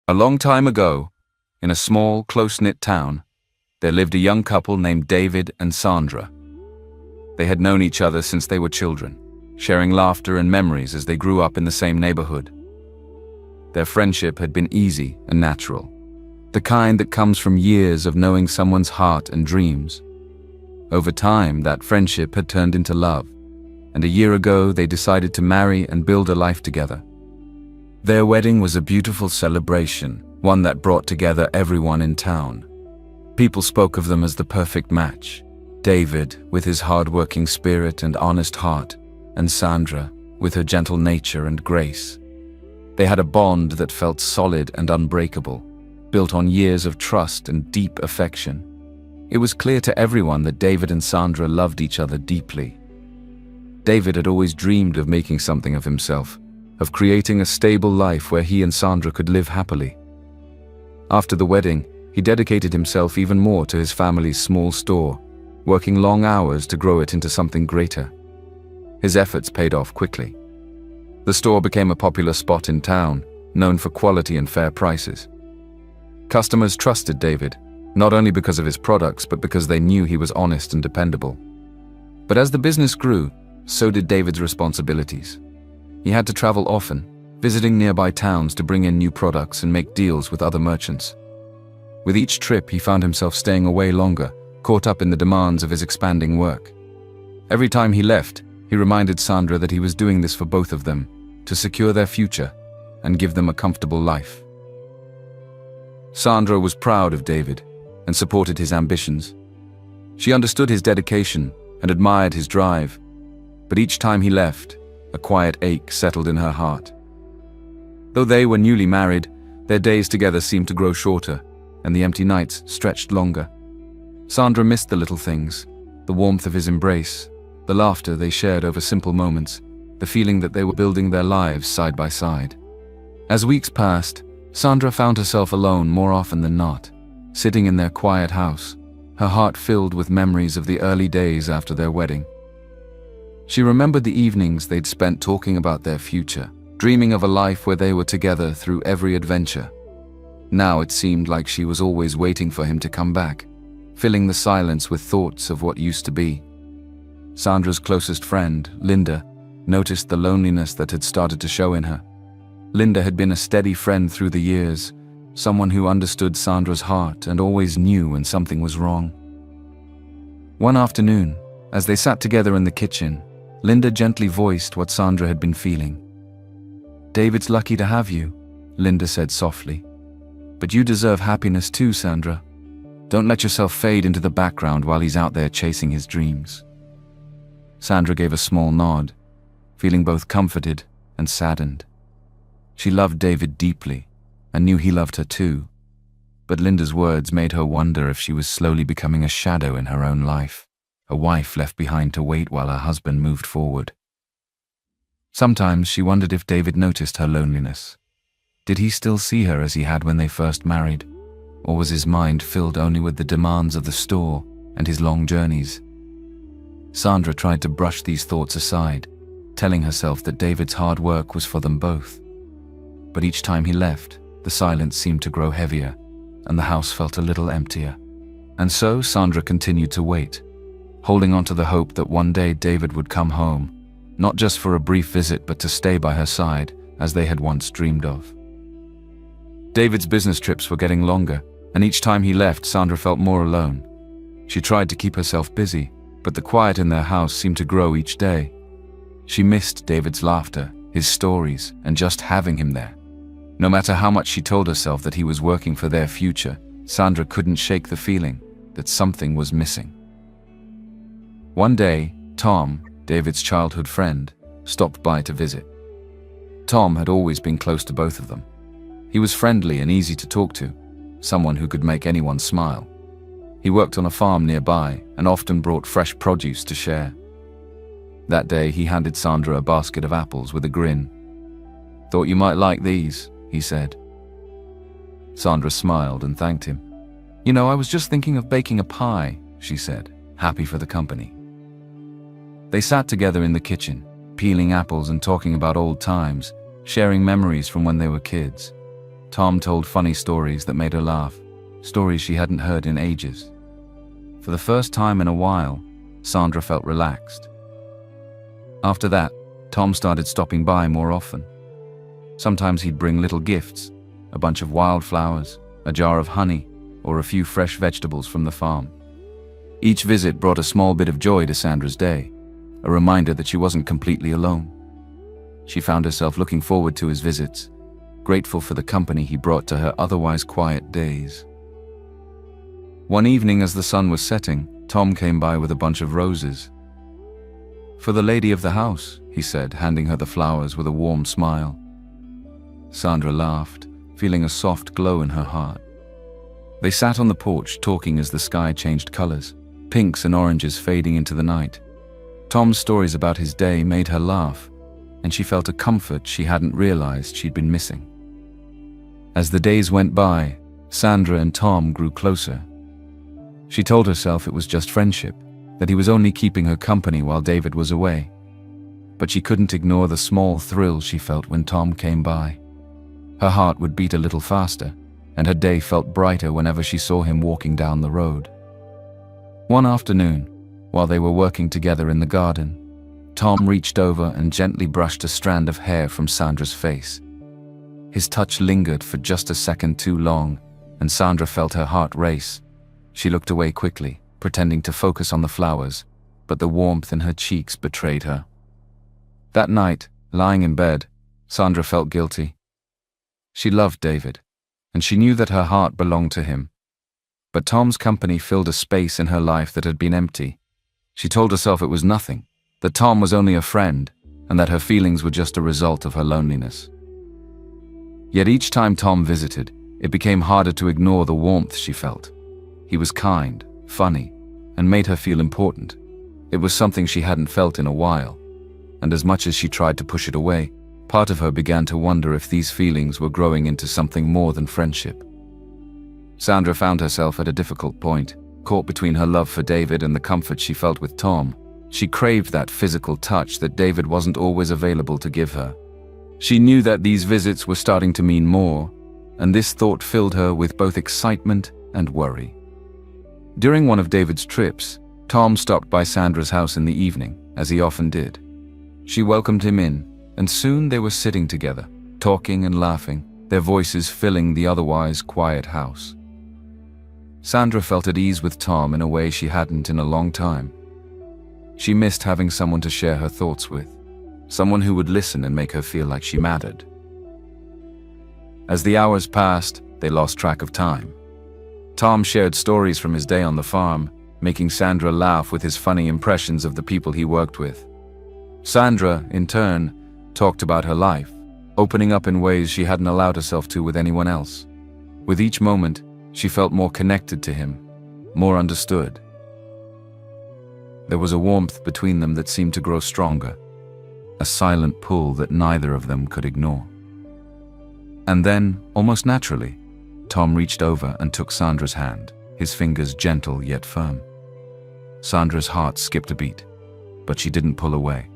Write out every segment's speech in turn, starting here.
A long time ago, in a small, close-knit town, there lived a young couple named David and Sandra. They had known each other since they were children, sharing laughter and memories as they grew up in the same neighborhood. Their friendship had been easy and natural, the kind that comes from years of knowing someone's heart and dreams. Over time, that friendship had turned into love, and a year ago they decided to marry and build a life together. Their wedding was a beautiful celebration, one that brought together everyone in town. People spoke of them as the perfect match. David, with his hard-working spirit and honest heart, and Sandra, with her gentle nature and grace. They had a bond that felt solid and unbreakable, built on years of trust and deep affection. It was clear to everyone that David and Sandra loved each other deeply. David had always dreamed of making something of himself, of creating a stable life where he and Sandra could live happily. After the wedding, he dedicated himself even more to his family's small store, working long hours to grow it into something greater. His efforts paid off quickly. The store became a popular spot in town, known for quality and fair prices. Customers trusted David, not only because of his products, but because they knew he was honest and dependable. But as the business grew, so did David's responsibilities. He had to travel often, visiting nearby towns to bring in new products and make deals with other merchants. With each trip, he found himself staying away longer, caught up in the demands of his expanding work. Every time he left, he reminded Sandra that he was doing this for both of them, to secure their future and give them a comfortable life. Sandra was proud of David and supported his ambitions. She understood his dedication and admired his drive, but each time he left, a quiet ache settled in her heart. Though they were newly married, their days together seemed to grow shorter, and the empty nights stretched longer. Sandra missed the little things, the warmth of his embrace, the laughter they shared over simple moments, the feeling that they were building their lives side by side. As weeks passed, Sandra found herself alone more often than not, sitting in their quiet house, her heart filled with memories of the early days after their wedding. She remembered the evenings they'd spent talking about their future, dreaming of a life where they were together through every adventure. Now it seemed like she was always waiting for him to come back, filling the silence with thoughts of what used to be. Sandra's closest friend, Linda, noticed the loneliness that had started to show in her. Linda had been a steady friend through the years, someone who understood Sandra's heart and always knew when something was wrong. One afternoon, as they sat together in the kitchen, Linda gently voiced what Sandra had been feeling. "David's lucky to have you," Linda said softly. "But you deserve happiness too, Sandra. Don't let yourself fade into the background while he's out there chasing his dreams." Sandra gave a small nod, feeling both comforted and saddened. She loved David deeply and knew he loved her too, but Linda's words made her wonder if she was slowly becoming a shadow in her own life, a wife left behind to wait while her husband moved forward. Sometimes she wondered if David noticed her loneliness. Did he still see her as he had when they first married, or was his mind filled only with the demands of the store and his long journeys? Sandra tried to brush these thoughts aside, telling herself that David's hard work was for them both. But each time he left, the silence seemed to grow heavier, and the house felt a little emptier. And so Sandra continued to wait, holding on to the hope that one day David would come home, not just for a brief visit but to stay by her side as they had once dreamed of. David's business trips were getting longer, and each time he left, Sandra felt more alone. She tried to keep herself busy, but the quiet in their house seemed to grow each day. She missed David's laughter, his stories, and just having him there. No matter how much she told herself that he was working for their future, Sandra couldn't shake the feeling that something was missing. One day, Tom, David's childhood friend, stopped by to visit. Tom had always been close to both of them. He was friendly and easy to talk to, someone who could make anyone smile. He worked on a farm nearby and often brought fresh produce to share. That day, he handed Sandra a basket of apples with a grin. "Thought you might like these," he said. Sandra smiled and thanked him. "You know, I was just thinking of baking a pie," she said, happy for the company. They sat together in the kitchen, peeling apples and talking about old times, sharing memories from when they were kids. Tom told funny stories that made her laugh, stories she hadn't heard in ages. For the first time in a while, Sandra felt relaxed. After that, Tom started stopping by more often. Sometimes he'd bring little gifts, a bunch of wildflowers, a jar of honey, or a few fresh vegetables from the farm. Each visit brought a small bit of joy to Sandra's day, a reminder that she wasn't completely alone. She found herself looking forward to his visits, grateful for the company he brought to her otherwise quiet days. One evening as the sun was setting, Tom came by with a bunch of roses. "For the lady of the house," he said, handing her the flowers with a warm smile. Sandra laughed, feeling a soft glow in her heart. They sat on the porch talking as the sky changed colors, pinks and oranges fading into the night. Tom's stories about his day made her laugh, and she felt a comfort she hadn't realized she'd been missing. As the days went by, Sandra and Tom grew closer. She told herself it was just friendship, that he was only keeping her company while David was away. But she couldn't ignore the small thrill she felt when Tom came by. Her heart would beat a little faster, and her day felt brighter whenever she saw him walking down the road. One afternoon, while they were working together in the garden, Tom reached over and gently brushed a strand of hair from Sandra's face. His touch lingered for just a second too long, and Sandra felt her heart race. She looked away quickly, pretending to focus on the flowers, but the warmth in her cheeks betrayed her. That night, lying in bed, Sandra felt guilty. She loved David, and she knew that her heart belonged to him. But Tom's company filled a space in her life that had been empty. She told herself it was nothing, that Tom was only a friend, and that her feelings were just a result of her loneliness. Yet each time Tom visited, it became harder to ignore the warmth she felt. He was kind, funny, and made her feel important. It was something she hadn't felt in a while, and as much as she tried to push it away, part of her began to wonder if these feelings were growing into something more than friendship. Sandra found herself at a difficult point, caught between her love for David and the comfort she felt with Tom. She craved that physical touch that David wasn't always available to give her. She knew that these visits were starting to mean more, and this thought filled her with both excitement and worry. During one of David's trips, Tom stopped by Sandra's house in the evening, as he often did. She welcomed him in, and soon they were sitting together, talking and laughing, their voices filling the otherwise quiet house. Sandra felt at ease with Tom in a way she hadn't in a long time. She missed having someone to share her thoughts with, someone who would listen and make her feel like she mattered. As the hours passed, they lost track of time. Tom shared stories from his day on the farm, making Sandra laugh with his funny impressions of the people he worked with. Sandra, in turn, talked about her life, opening up in ways she hadn't allowed herself to with anyone else. With each moment, she felt more connected to him, more understood. There was a warmth between them that seemed to grow stronger, a silent pull that neither of them could ignore. And then, almost naturally, Tom reached over and took Sandra's hand, his fingers gentle yet firm. Sandra's heart skipped a beat, but she didn't pull away.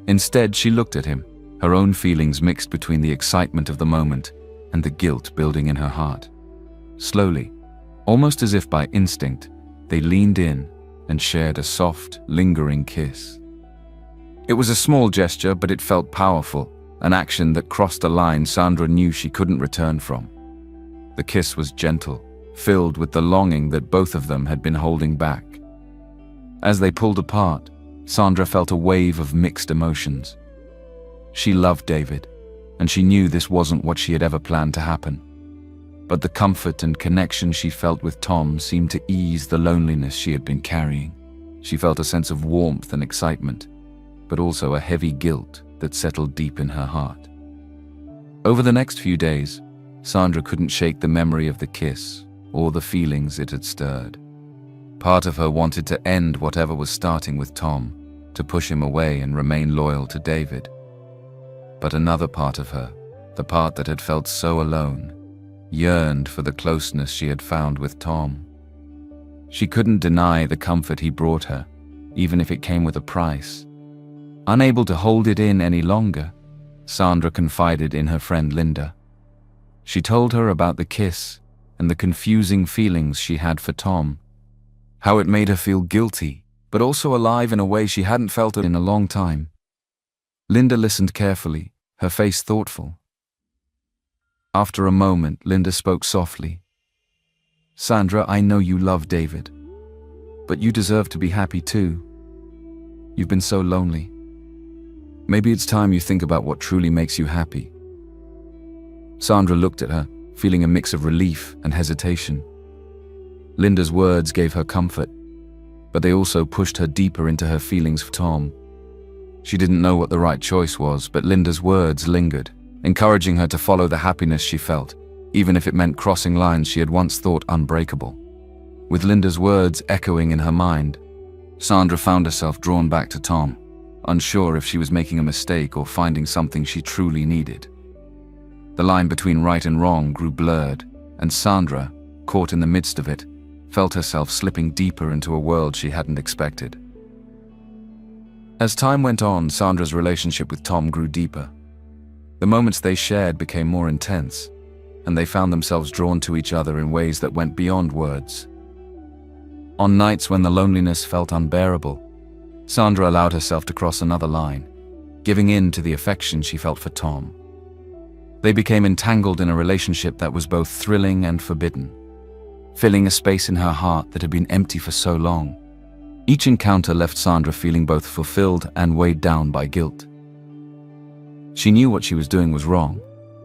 Instead, she looked at him, her own feelings mixed between the excitement of the moment and the guilt building in her heart. Slowly, almost as if by instinct, they leaned in and shared a soft, lingering kiss. It was a small gesture, but it felt powerful, an action that crossed a line Sandra knew she couldn't return from. The kiss was gentle, filled with the longing that both of them had been holding back. As they pulled apart, Sandra felt a wave of mixed emotions. She loved David, and she knew this wasn't what she had ever planned to happen. But the comfort and connection she felt with Tom seemed to ease the loneliness she had been carrying. She felt a sense of warmth and excitement, but also a heavy guilt that settled deep in her heart. Over the next few days, Sandra couldn't shake the memory of the kiss or the feelings it had stirred. Part of her wanted to end whatever was starting with Tom, to push him away and remain loyal to David. But another part of her, the part that had felt so alone, yearned for the closeness she had found with Tom. She couldn't deny the comfort he brought her, even if it came with a price. Unable to hold it in any longer, Sandra confided in her friend Linda. She told her about the kiss and the confusing feelings she had for Tom, how it made her feel guilty, but also alive in a way she hadn't felt it in a long time. Linda listened carefully, her face thoughtful. After a moment, Linda spoke softly. "Sandra, I know you love David, but you deserve to be happy too. You've been so lonely. Maybe it's time you think about what truly makes you happy." Sandra looked at her, feeling a mix of relief and hesitation. Linda's words gave her comfort, but they also pushed her deeper into her feelings for Tom. She didn't know what the right choice was, but Linda's words lingered, encouraging her to follow the happiness she felt, even if it meant crossing lines she had once thought unbreakable. With Linda's words echoing in her mind, Sandra found herself drawn back to Tom, unsure if she was making a mistake or finding something she truly needed. The line between right and wrong grew blurred, and Sandra, caught in the midst of it, felt herself slipping deeper into a world she hadn't expected. As time went on, Sandra's relationship with Tom grew deeper. The moments they shared became more intense, and they found themselves drawn to each other in ways that went beyond words. On nights when the loneliness felt unbearable, Sandra allowed herself to cross another line, giving in to the affection she felt for Tom. They became entangled in a relationship that was both thrilling and forbidden, filling a space in her heart that had been empty for so long. Each encounter left Sandra feeling both fulfilled and weighed down by guilt. She knew what she was doing was wrong,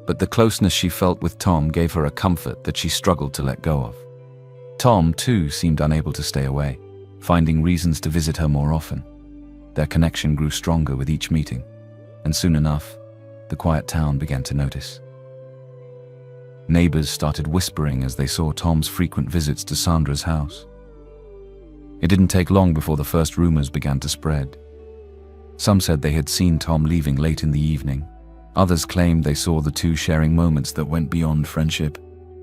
but the closeness she felt with Tom gave her a comfort that she struggled to let go of. Tom, too, seemed unable to stay away, finding reasons to visit her more often. Their connection grew stronger with each meeting, and soon enough, the quiet town began to notice. Neighbors started whispering as they saw Tom's frequent visits to Sandra's house. It didn't take long before the first rumors began to spread. Some said they had seen Tom leaving late in the evening. Others claimed they saw the two sharing moments that went beyond friendship.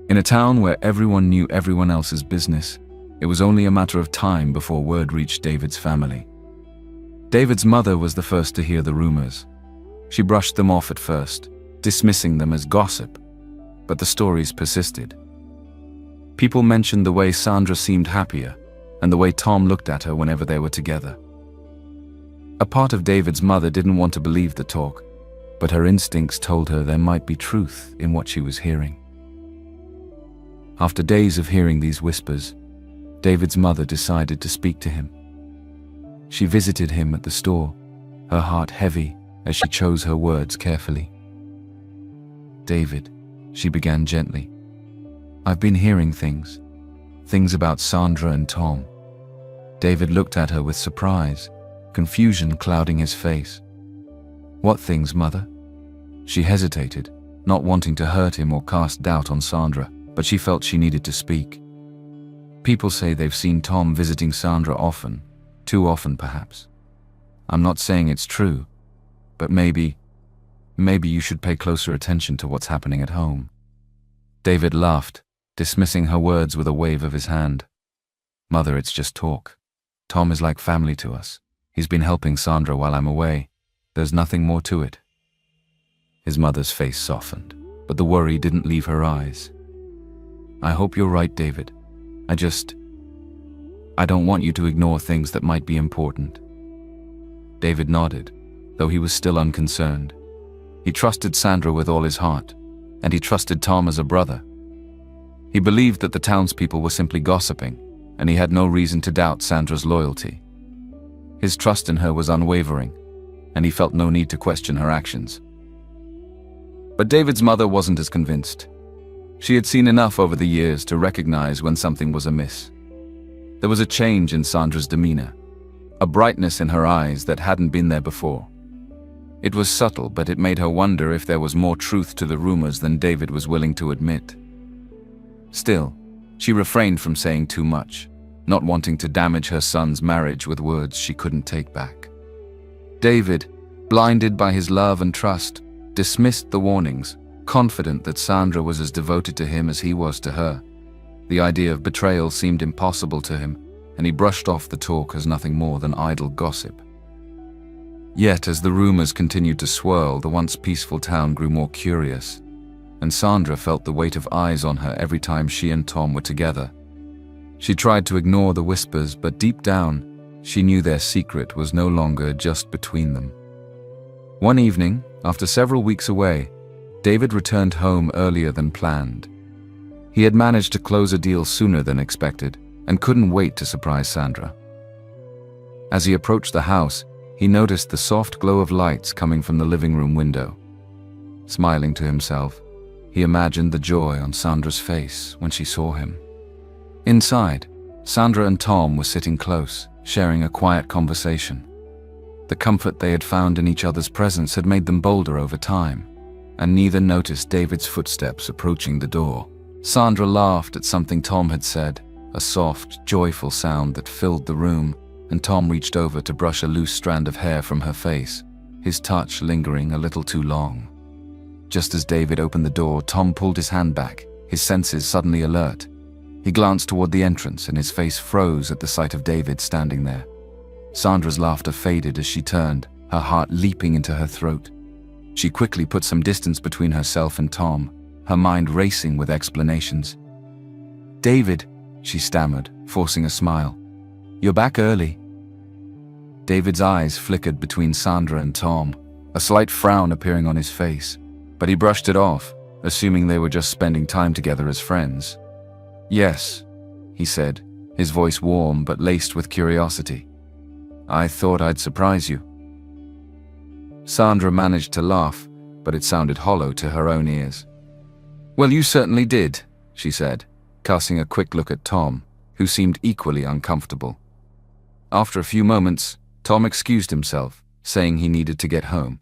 In a town where everyone knew everyone else's business, it was only a matter of time before word reached David's family. David's mother was the first to hear the rumors. She brushed them off at first, dismissing them as gossip, but the stories persisted. People mentioned the way Sandra seemed happier and the way Tom looked at her whenever they were together. A part of David's mother didn't want to believe the talk, but her instincts told her there might be truth in what she was hearing. After days of hearing these whispers, David's mother decided to speak to him. She visited him at the store, her heart heavy as she chose her words carefully. "David," she began gently, "I've been hearing things about Sandra and Tom." David looked at her with surprise, confusion clouding his face. "What things, mother?" She hesitated, not wanting to hurt him or cast doubt on Sandra, but she felt she needed to speak. "People say they've seen Tom visiting Sandra often, too often perhaps. I'm not saying it's true, but maybe you should pay closer attention to what's happening at home." David laughed, dismissing her words with a wave of his hand. "Mother, it's just talk. Tom is like family to us. He's been helping Sandra while I'm away. There's nothing more to it." His mother's face softened, but the worry didn't leave her eyes. "I hope you're right, David. I don't want you to ignore things that might be important." David nodded, though he was still unconcerned. He trusted Sandra with all his heart, and he trusted Tom as a brother. He believed that the townspeople were simply gossiping, and he had no reason to doubt Sandra's loyalty. His trust in her was unwavering, and he felt no need to question her actions. But David's mother wasn't as convinced. She had seen enough over the years to recognize when something was amiss. There was a change in Sandra's demeanor, a brightness in her eyes that hadn't been there before. It was subtle, but it made her wonder if there was more truth to the rumors than David was willing to admit. Still, she refrained from saying too much, not wanting to damage her son's marriage with words she couldn't take back. David, blinded by his love and trust, dismissed the warnings, confident that Sandra was as devoted to him as he was to her. The idea of betrayal seemed impossible to him, and he brushed off the talk as nothing more than idle gossip. Yet, as the rumors continued to swirl, the once peaceful town grew more curious. and Sandra felt the weight of eyes on her every time she and Tom were together. She tried to ignore the whispers, but deep down, she knew their secret was no longer just between them. One evening, after several weeks away, David returned home earlier than planned. He had managed to close a deal sooner than expected and couldn't wait to surprise Sandra. As he approached the house, he noticed the soft glow of lights coming from the living room window. Smiling to himself, he imagined the joy on Sandra's face when she saw him. Inside, Sandra and Tom were sitting close, sharing a quiet conversation. The comfort they had found in each other's presence had made them bolder over time, and neither noticed David's footsteps approaching the door. Sandra laughed at something Tom had said, a soft, joyful sound that filled the room, and Tom reached over to brush a loose strand of hair from her face, his touch lingering a little too long. Just as David opened the door, Tom pulled his hand back, his senses suddenly alert. He glanced toward the entrance and his face froze at the sight of David standing there. Sandra's laughter faded as she turned, her heart leaping into her throat. She quickly put some distance between herself and Tom, her mind racing with explanations. "David," she stammered, forcing a smile. "You're back early." David's eyes flickered between Sandra and Tom, a slight frown appearing on his face, but he brushed it off, assuming they were just spending time together as friends. "Yes," he said, his voice warm but laced with curiosity. "I thought I'd surprise you." Sandra managed to laugh, but it sounded hollow to her own ears. "Well, you certainly did," she said, casting a quick look at Tom, who seemed equally uncomfortable. After a few moments, Tom excused himself, saying he needed to get home.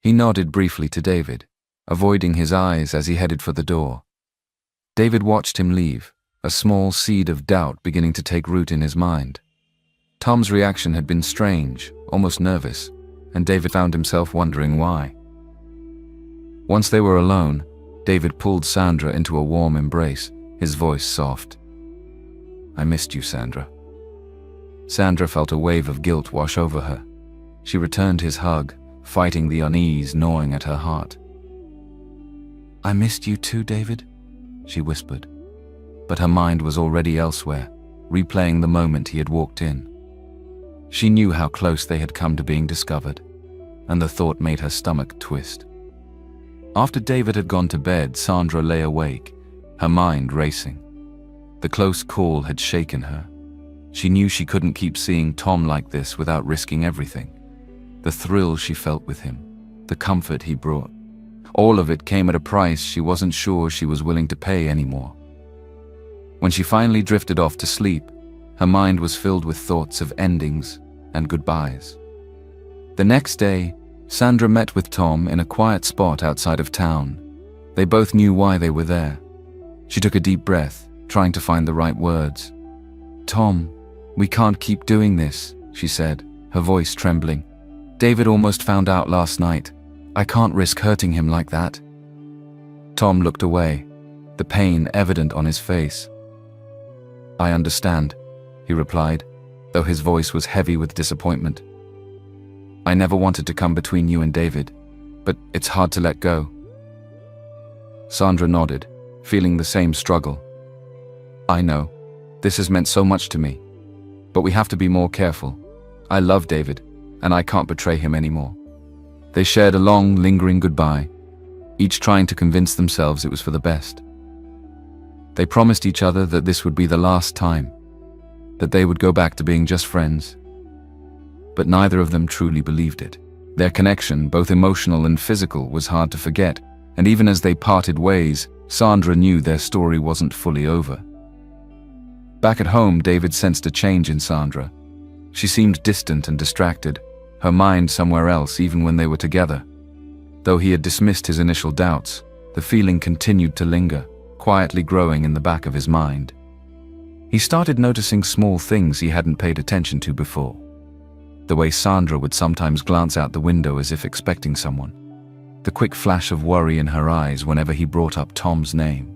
He nodded briefly to David, avoiding his eyes as he headed for the door. David watched him leave, a small seed of doubt beginning to take root in his mind. Tom's reaction had been strange, almost nervous, and David found himself wondering why. Once they were alone, David pulled Sandra into a warm embrace, his voice soft. "I missed you, Sandra." Sandra felt a wave of guilt wash over her. She returned his hug, fighting the unease gnawing at her heart. "I missed you too, David," she whispered, but her mind was already elsewhere, replaying the moment he had walked in. She knew how close they had come to being discovered, and the thought made her stomach twist. After David had gone to bed, Sandra lay awake, her mind racing. The close call had shaken her. She knew she couldn't keep seeing Tom like this without risking everything. The thrill she felt with him, the comfort he brought, all of it came at a price she wasn't sure she was willing to pay anymore. When she finally drifted off to sleep, her mind was filled with thoughts of endings and goodbyes. The next day, Sandra met with Tom in a quiet spot outside of town. They both knew why they were there. She took a deep breath, trying to find the right words. "Tom, we can't keep doing this," she said, her voice trembling. "David almost found out last night. I can't risk hurting him like that." Tom looked away, the pain evident on his face. "I understand," he replied, though his voice was heavy with disappointment. "I never wanted to come between you and David, but it's hard to let go." Sandra nodded, feeling the same struggle. "I know. This has meant so much to me. But we have to be more careful. I love David, and I can't betray him anymore." They shared a long, lingering goodbye, each trying to convince themselves it was for the best. They promised each other that this would be the last time, that they would go back to being just friends. But neither of them truly believed it. Their connection, both emotional and physical, was hard to forget, and even as they parted ways, Sandra knew their story wasn't fully over. Back at home, David sensed a change in Sandra. She seemed distant and distracted, her mind somewhere else even when they were together. Though he had dismissed his initial doubts, the feeling continued to linger, quietly growing in the back of his mind. He started noticing small things he hadn't paid attention to before. The way Sandra would sometimes glance out the window as if expecting someone. The quick flash of worry in her eyes whenever he brought up Tom's name.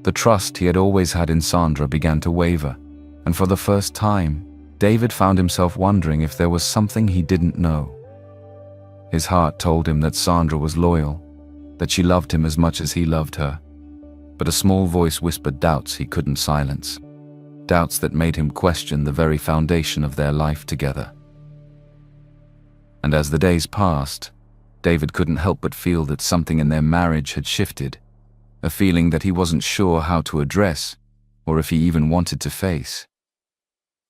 The trust he had always had in Sandra began to waver, and for the first time, David found himself wondering if there was something he didn't know. His heart told him that Sandra was loyal, that she loved him as much as he loved her. But a small voice whispered doubts he couldn't silence. Doubts that made him question the very foundation of their life together. And as the days passed, David couldn't help but feel that something in their marriage had shifted, a feeling that he wasn't sure how to address, or if he even wanted to face.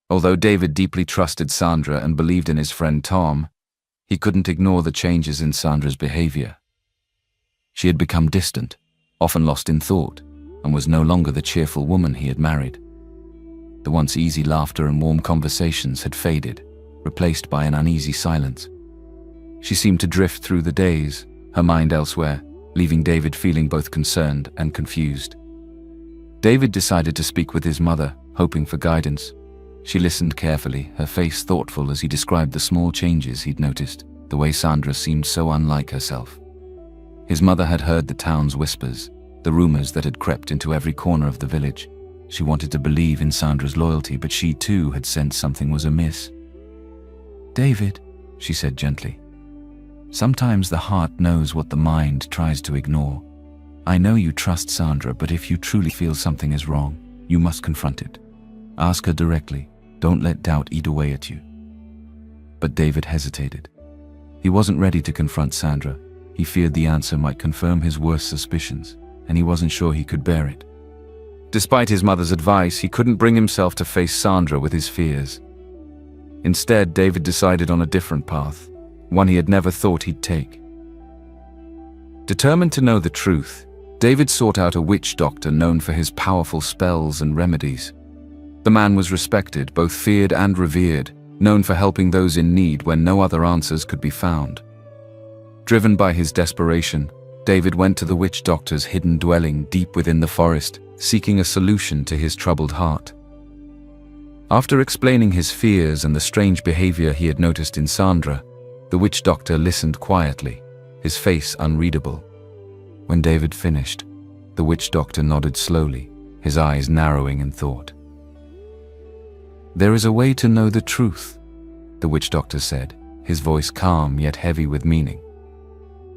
Although David deeply trusted Sandra and believed in his friend Tom, he couldn't ignore the changes in Sandra's behavior. She had become distant, often lost in thought, and was no longer the cheerful woman he had married. The once easy laughter and warm conversations had faded, replaced by an uneasy silence. She seemed to drift through the days, her mind elsewhere, leaving David feeling both concerned and confused. David decided to speak with his mother, hoping for guidance. She listened carefully, her face thoughtful as he described the small changes he'd noticed, the way Sandra seemed so unlike herself. His mother had heard the town's whispers, the rumors that had crept into every corner of the village. She wanted to believe in Sandra's loyalty, but she too had sensed something was amiss. "David," she said gently, "sometimes the heart knows what the mind tries to ignore. I know you trust Sandra, but if you truly feel something is wrong, you must confront it. Ask her directly. Don't let doubt eat away at you." But David hesitated. He wasn't ready to confront Sandra. He feared the answer might confirm his worst suspicions, and he wasn't sure he could bear it. Despite his mother's advice, he couldn't bring himself to face Sandra with his fears. Instead, David decided on a different path, one he had never thought he'd take. Determined to know the truth, David sought out a witch doctor known for his powerful spells and remedies. The man was respected, both feared and revered, known for helping those in need when no other answers could be found. Driven by his desperation, David went to the witch doctor's hidden dwelling deep within the forest, seeking a solution to his troubled heart. After explaining his fears and the strange behavior he had noticed in Sandra, the witch doctor listened quietly, his face unreadable. When David finished, the witch doctor nodded slowly, his eyes narrowing in thought. "There is a way to know the truth," the witch doctor said, his voice calm yet heavy with meaning.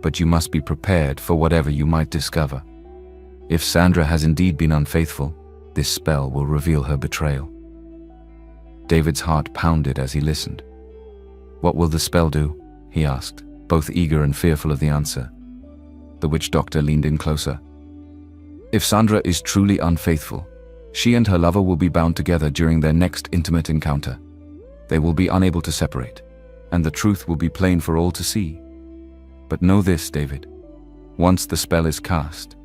"But you must be prepared for whatever you might discover. If Sandra has indeed been unfaithful, this spell will reveal her betrayal." David's heart pounded as he listened. "What will the spell do?" he asked, both eager and fearful of the answer. The witch doctor leaned in closer. "If Sandra is truly unfaithful, she and her lover will be bound together during their next intimate encounter. They will be unable to separate, and the truth will be plain for all to see. But know this, David. Once the spell is cast,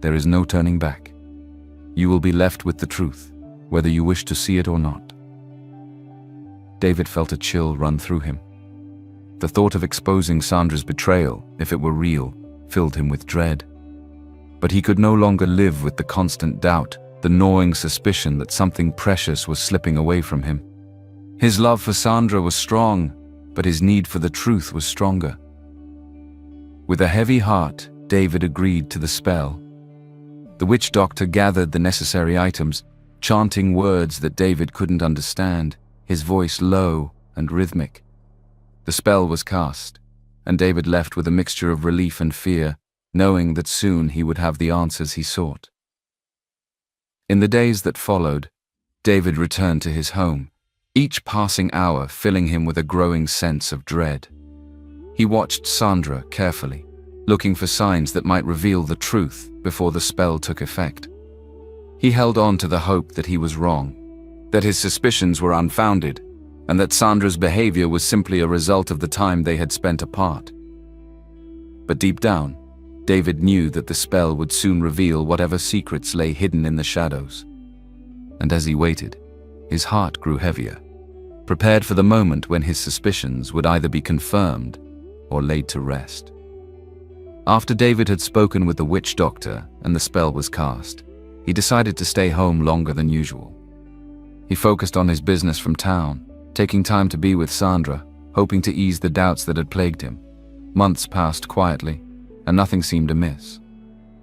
there is no turning back. You will be left with the truth, whether you wish to see it or not." David felt a chill run through him. The thought of exposing Sandra's betrayal, if it were real, filled him with dread. But he could no longer live with the constant doubt, the gnawing suspicion that something precious was slipping away from him. His love for Sandra was strong, but his need for the truth was stronger. With a heavy heart, David agreed to the spell. The witch doctor gathered the necessary items, chanting words that David couldn't understand, his voice low and rhythmic. The spell was cast, and David left with a mixture of relief and fear, knowing that soon he would have the answers he sought. In the days that followed, David returned to his home, each passing hour filling him with a growing sense of dread. He watched Sandra carefully, looking for signs that might reveal the truth before the spell took effect. He held on to the hope that he was wrong, that his suspicions were unfounded, and that Sandra's behavior was simply a result of the time they had spent apart. But deep down, David knew that the spell would soon reveal whatever secrets lay hidden in the shadows. And as he waited, his heart grew heavier, prepared for the moment when his suspicions would either be confirmed or laid to rest. After David had spoken with the witch doctor and the spell was cast, he decided to stay home longer than usual. He focused on his business from town, taking time to be with Sandra, hoping to ease the doubts that had plagued him. Months passed quietly, and nothing seemed amiss.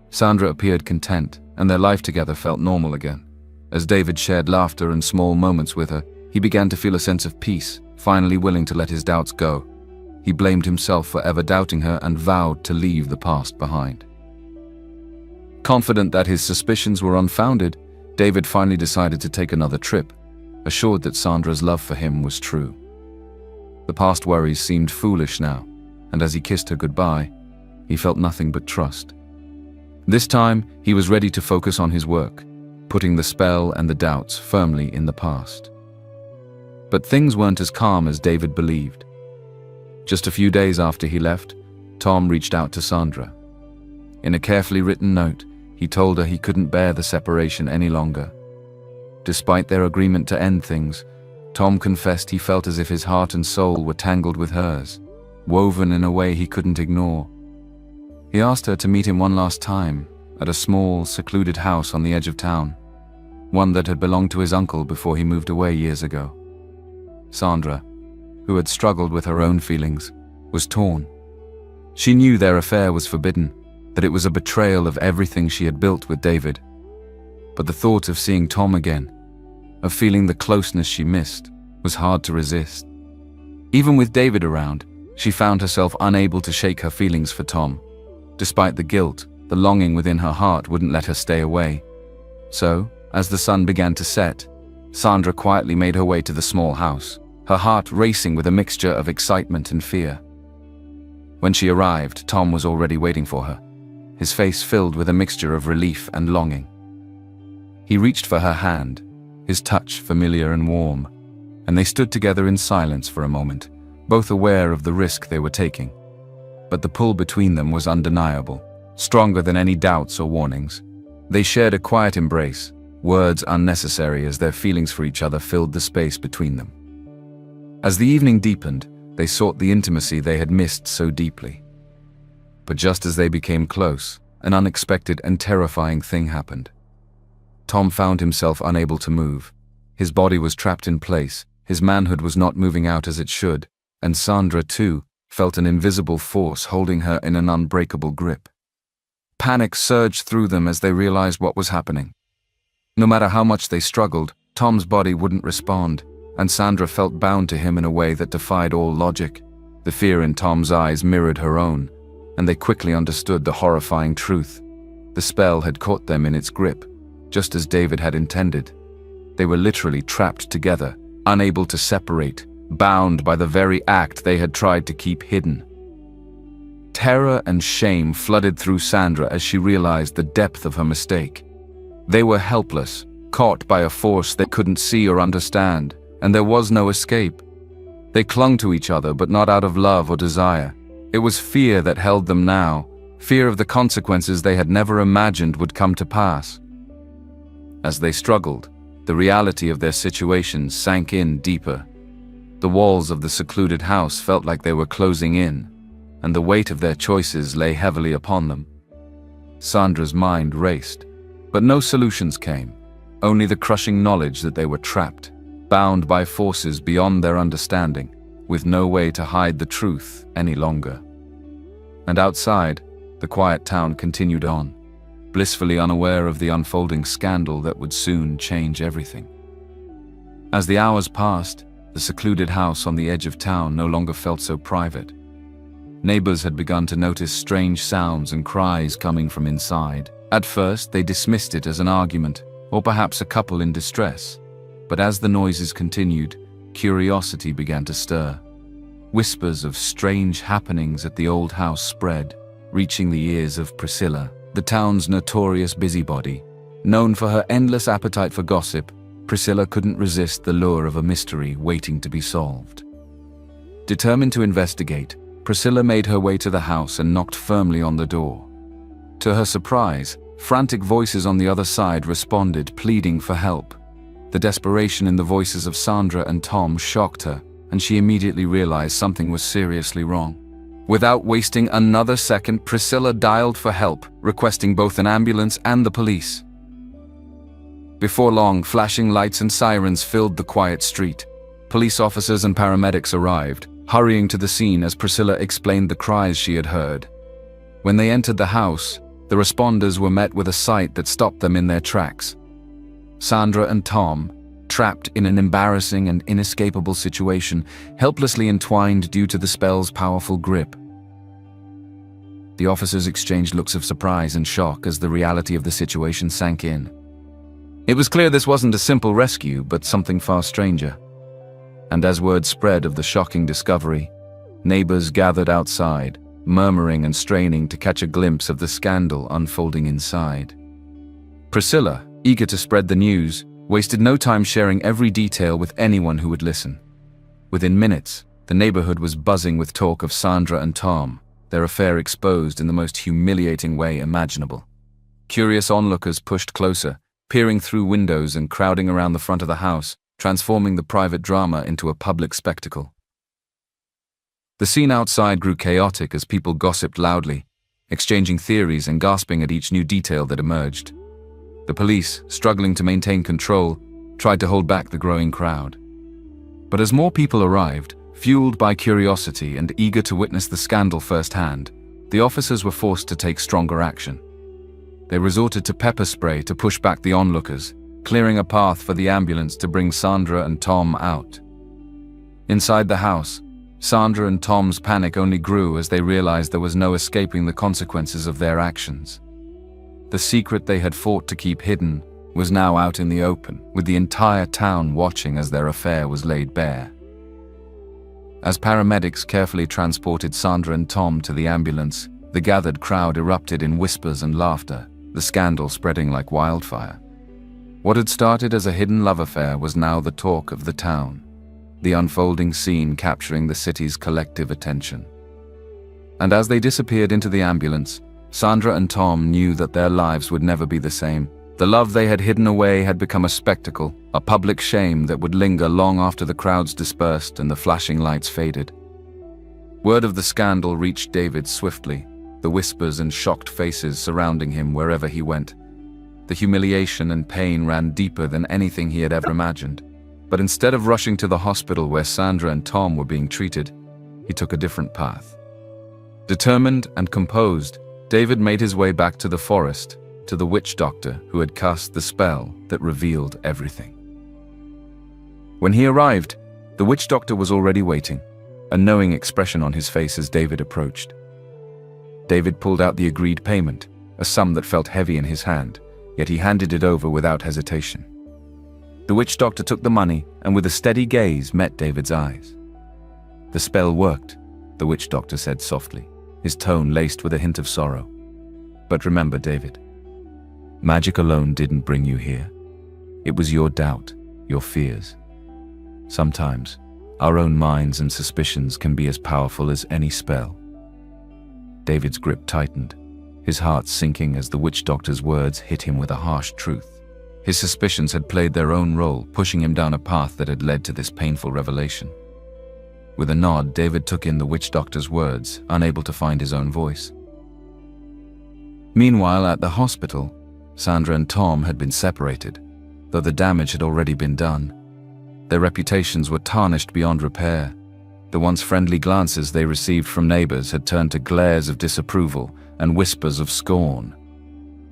Sandra appeared content, and their life together felt normal again. As David shared laughter and small moments with her, he began to feel a sense of peace, finally willing to let his doubts go. He blamed himself for ever doubting her and vowed to leave the past behind. Confident that his suspicions were unfounded, David finally decided to take another trip, assured that Sandra's love for him was true. The past worries seemed foolish now, and as he kissed her goodbye, he felt nothing but trust. This time, he was ready to focus on his work, putting the spell and the doubts firmly in the past. But things weren't as calm as David believed. Just a few days after he left, Tom reached out to Sandra. In a carefully written note, he told her he couldn't bear the separation any longer. Despite their agreement to end things, Tom confessed he felt as if his heart and soul were tangled with hers, woven in a way he couldn't ignore. He asked her to meet him one last time at a small, secluded house on the edge of town, one that had belonged to his uncle before he moved away years ago. Sandra, who had struggled with her own feelings, was torn. She knew their affair was forbidden, that it was a betrayal of everything she had built with David. But the thought of seeing Tom again, of feeling the closeness she missed, was hard to resist. Even with David around, she found herself unable to shake her feelings for Tom. Despite the guilt, the longing within her heart wouldn't let her stay away. So, as the sun began to set, Sandra quietly made her way to the small house, her heart racing with a mixture of excitement and fear. When she arrived, Tom was already waiting for her, his face filled with a mixture of relief and longing. He reached for her hand, his touch familiar and warm, and they stood together in silence for a moment, both aware of the risk they were taking. But the pull between them was undeniable, stronger than any doubts or warnings. They shared a quiet embrace, words unnecessary as their feelings for each other filled the space between them. As the evening deepened, they sought the intimacy they had missed so deeply. But just as they became close, an unexpected and terrifying thing happened. Tom found himself unable to move. His body was trapped in place, his manhood was not moving out as it should, and Sandra, too, felt an invisible force holding her in an unbreakable grip. Panic surged through them as they realized what was happening. No matter how much they struggled, Tom's body wouldn't respond, and Sandra felt bound to him in a way that defied all logic. The fear in Tom's eyes mirrored her own, and they quickly understood the horrifying truth. The spell had caught them in its grip, just as David had intended. They were literally trapped together, unable to separate, bound by the very act they had tried to keep hidden. Terror and shame flooded through Sandra as she realized the depth of her mistake. They were helpless, caught by a force they couldn't see or understand, and there was no escape. They clung to each other, but not out of love or desire. It was fear that held them now, fear of the consequences they had never imagined would come to pass. As they struggled, the reality of their situation sank in deeper. The walls of the secluded house felt like they were closing in, and the weight of their choices lay heavily upon them. Sandra's mind raced, but no solutions came, only the crushing knowledge that they were trapped, bound by forces beyond their understanding, with no way to hide the truth any longer. And outside, the quiet town continued on, blissfully unaware of the unfolding scandal that would soon change everything. As the hours passed, the secluded house on the edge of town no longer felt so private. Neighbors had begun to notice strange sounds and cries coming from inside. At first, they dismissed it as an argument, or perhaps a couple in distress. But as the noises continued, curiosity began to stir. Whispers of strange happenings at the old house spread, reaching the ears of Priscilla, the town's notorious busybody. Known for her endless appetite for gossip, Priscilla couldn't resist the lure of a mystery waiting to be solved. Determined to investigate, Priscilla made her way to the house and knocked firmly on the door. To her surprise, frantic voices on the other side responded, pleading for help. The desperation in the voices of Sandra and Tom shocked her, and she immediately realized something was seriously wrong. Without wasting another second, Priscilla dialed for help, requesting both an ambulance and the police. Before long, flashing lights and sirens filled the quiet street. Police officers and paramedics arrived, hurrying to the scene as Priscilla explained the cries she had heard. When they entered the house, the responders were met with a sight that stopped them in their tracks. Sandra and Tom, trapped in an embarrassing and inescapable situation, helplessly entwined due to the spell's powerful grip. The officers exchanged looks of surprise and shock as the reality of the situation sank in. It was clear this wasn't a simple rescue, but something far stranger. And as word spread of the shocking discovery, neighbors gathered outside, murmuring and straining to catch a glimpse of the scandal unfolding inside. Priscilla, eager to spread the news, wasted no time sharing every detail with anyone who would listen. Within minutes, the neighborhood was buzzing with talk of Sandra and Tom, their affair exposed in the most humiliating way imaginable. Curious onlookers pushed closer, peering through windows and crowding around the front of the house, transforming the private drama into a public spectacle. The scene outside grew chaotic as people gossiped loudly, exchanging theories and gasping at each new detail that emerged. The police, struggling to maintain control, tried to hold back the growing crowd. But as more people arrived, fueled by curiosity and eager to witness the scandal firsthand, the officers were forced to take stronger action. They resorted to pepper spray to push back the onlookers, clearing a path for the ambulance to bring Sandra and Tom out. Inside the house, Sandra and Tom's panic only grew as they realized there was no escaping the consequences of their actions. The secret they had fought to keep hidden was now out in the open, with the entire town watching as their affair was laid bare. As paramedics carefully transported Sandra and Tom to the ambulance, the gathered crowd erupted in whispers and laughter, the scandal spreading like wildfire. What had started as a hidden love affair was now the talk of the town, the unfolding scene capturing the city's collective attention. And as they disappeared into the ambulance, Sandra and Tom knew that their lives would never be the same. The love they had hidden away had become a spectacle, a public shame that would linger long after the crowds dispersed and the flashing lights faded. Word of the scandal reached David swiftly, the whispers and shocked faces surrounding him wherever he went. The humiliation and pain ran deeper than anything he had ever imagined. But instead of rushing to the hospital where Sandra and Tom were being treated, he took a different path. Determined and composed, David made his way back to the forest, to the witch doctor who had cast the spell that revealed everything. When he arrived, the witch doctor was already waiting, a knowing expression on his face as David approached. David pulled out the agreed payment, a sum that felt heavy in his hand, yet he handed it over without hesitation. The witch doctor took the money and with a steady gaze met David's eyes. "The spell worked," the witch doctor said softly, his tone laced with a hint of sorrow. "But remember, David, magic alone didn't bring you here. It was your doubt, your fears. Sometimes, our own minds and suspicions can be as powerful as any spell." David's grip tightened, his heart sinking as the witch doctor's words hit him with a harsh truth. His suspicions had played their own role, pushing him down a path that had led to this painful revelation. With a nod, David took in the witch doctor's words, unable to find his own voice. Meanwhile, at the hospital, Sandra and Tom had been separated, though the damage had already been done. Their reputations were tarnished beyond repair. The once friendly glances they received from neighbors had turned to glares of disapproval and whispers of scorn.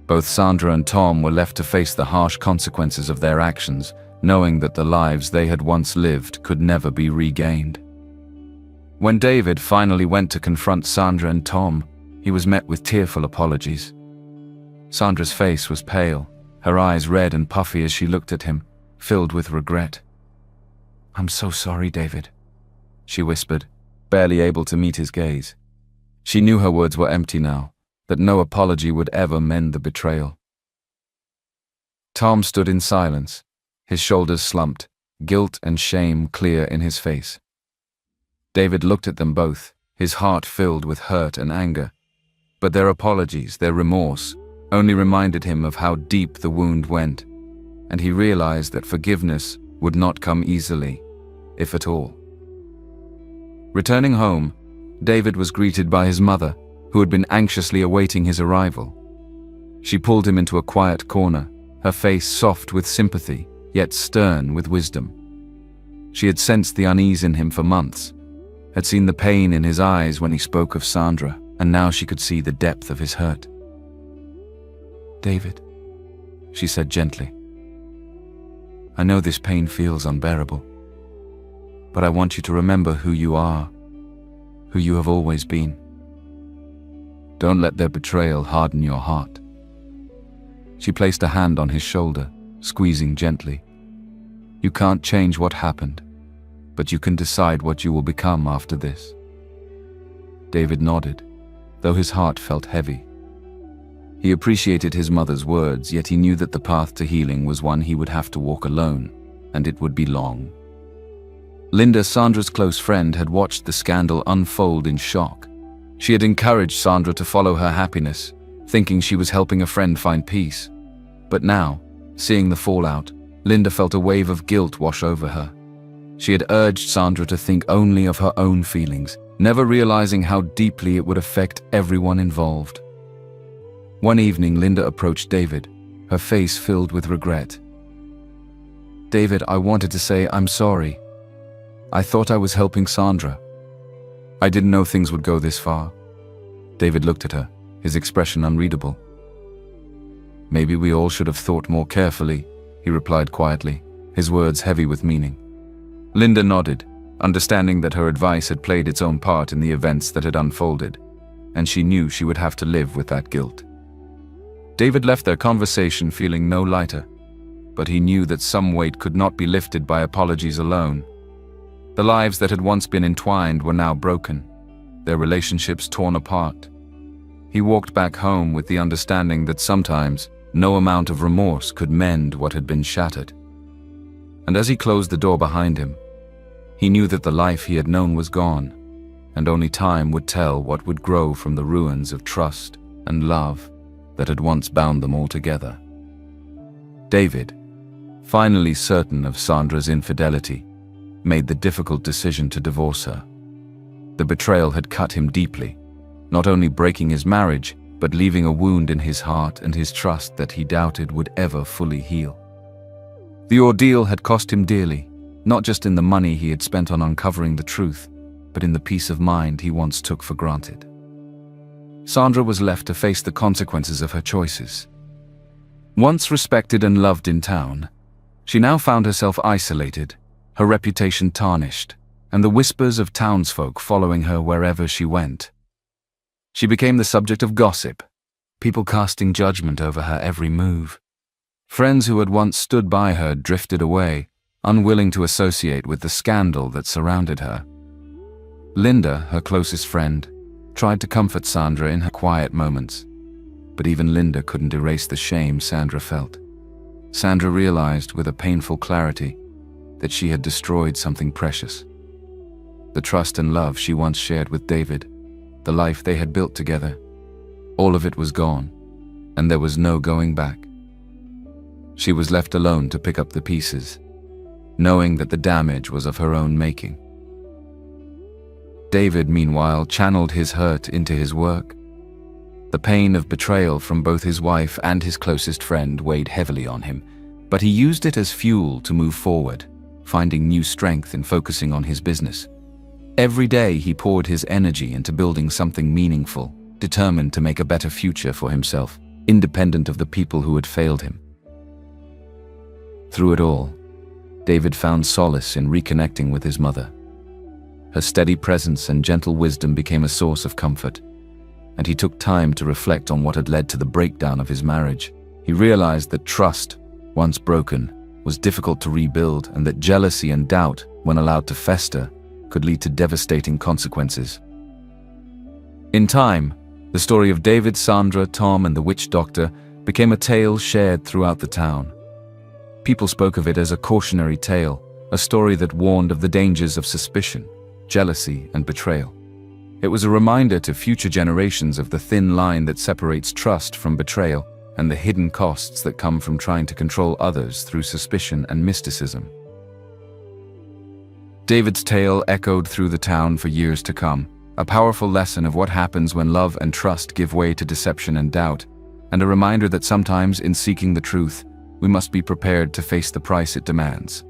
Both Sandra and Tom were left to face the harsh consequences of their actions, knowing that the lives they had once lived could never be regained. When David finally went to confront Sandra and Tom, he was met with tearful apologies. Sandra's face was pale, her eyes red and puffy as she looked at him, filled with regret. "I'm so sorry, David," she whispered, barely able to meet his gaze. She knew her words were empty now, that no apology would ever mend the betrayal. Tom stood in silence, his shoulders slumped, guilt and shame clear in his face. David looked at them both, his heart filled with hurt and anger. But their apologies, their remorse, only reminded him of how deep the wound went, and he realized that forgiveness would not come easily, if at all. Returning home, David was greeted by his mother, who had been anxiously awaiting his arrival. She pulled him into a quiet corner, her face soft with sympathy, yet stern with wisdom. She had sensed the unease in him for months, had seen the pain in his eyes when he spoke of Sandra, and now she could see the depth of his hurt. "David," she said gently, I know this pain feels unbearable, but I want you to remember who you are, who you have always been. Don't let their betrayal harden your heart." She placed a hand on his shoulder, squeezing gently. "You can't change what happened, but you can decide what you will become after this." David nodded, though his heart felt heavy. He appreciated his mother's words, yet he knew that the path to healing was one he would have to walk alone, and it would be long. Linda, Sandra's close friend, had watched the scandal unfold in shock. She had encouraged Sandra to follow her happiness, thinking she was helping a friend find peace. But now, seeing the fallout, Linda felt a wave of guilt wash over her. She had urged Sandra to think only of her own feelings, never realizing how deeply it would affect everyone involved. One evening, Linda approached David, her face filled with regret. "David, I wanted to say I'm sorry. I thought I was helping Sandra. I didn't know things would go this far." David looked at her, his expression unreadable. "Maybe we all should have thought more carefully," he replied quietly, his words heavy with meaning. Linda nodded, understanding that her advice had played its own part in the events that had unfolded, and she knew she would have to live with that guilt. David left their conversation feeling no lighter, but he knew that some weight could not be lifted by apologies alone. The lives that had once been entwined were now broken, their relationships torn apart. He walked back home with the understanding that sometimes no amount of remorse could mend what had been shattered. And as he closed the door behind him, he knew that the life he had known was gone, and only time would tell what would grow from the ruins of trust and love that had once bound them all together. David, finally certain of Sandra's infidelity, made the difficult decision to divorce her. The betrayal had cut him deeply, not only breaking his marriage, but leaving a wound in his heart and his trust that he doubted would ever fully heal. The ordeal had cost him dearly, not just in the money he had spent on uncovering the truth, but in the peace of mind he once took for granted. Sandra was left to face the consequences of her choices. Once respected and loved in town, she now found herself isolated, her reputation tarnished, and the whispers of townsfolk following her wherever she went. She became the subject of gossip, people casting judgment over her every move. Friends who had once stood by her drifted away, unwilling to associate with the scandal that surrounded her. Linda, her closest friend, tried to comfort Sandra in her quiet moments, but even Linda couldn't erase the shame Sandra felt. Sandra realized with a painful clarity that she had destroyed something precious. The trust and love she once shared with David, the life they had built together, all of it was gone, and there was no going back. She was left alone to pick up the pieces, knowing that the damage was of her own making. David, meanwhile, channeled his hurt into his work. The pain of betrayal from both his wife and his closest friend weighed heavily on him, but he used it as fuel to move forward, finding new strength in focusing on his business. Every day he poured his energy into building something meaningful, determined to make a better future for himself, independent of the people who had failed him. Through it all, David found solace in reconnecting with his mother. Her steady presence and gentle wisdom became a source of comfort, and he took time to reflect on what had led to the breakdown of his marriage. He realized that trust, once broken, was difficult to rebuild, and that jealousy and doubt, when allowed to fester, could lead to devastating consequences. In time, the story of David, Sandra, Tom, and the witch doctor became a tale shared throughout the town. People spoke of it as a cautionary tale, a story that warned of the dangers of suspicion, jealousy, and betrayal. It was a reminder to future generations of the thin line that separates trust from betrayal and the hidden costs that come from trying to control others through suspicion and mysticism. David's tale echoed through the town for years to come, a powerful lesson of what happens when love and trust give way to deception and doubt, and a reminder that sometimes in seeking the truth, we must be prepared to face the price it demands.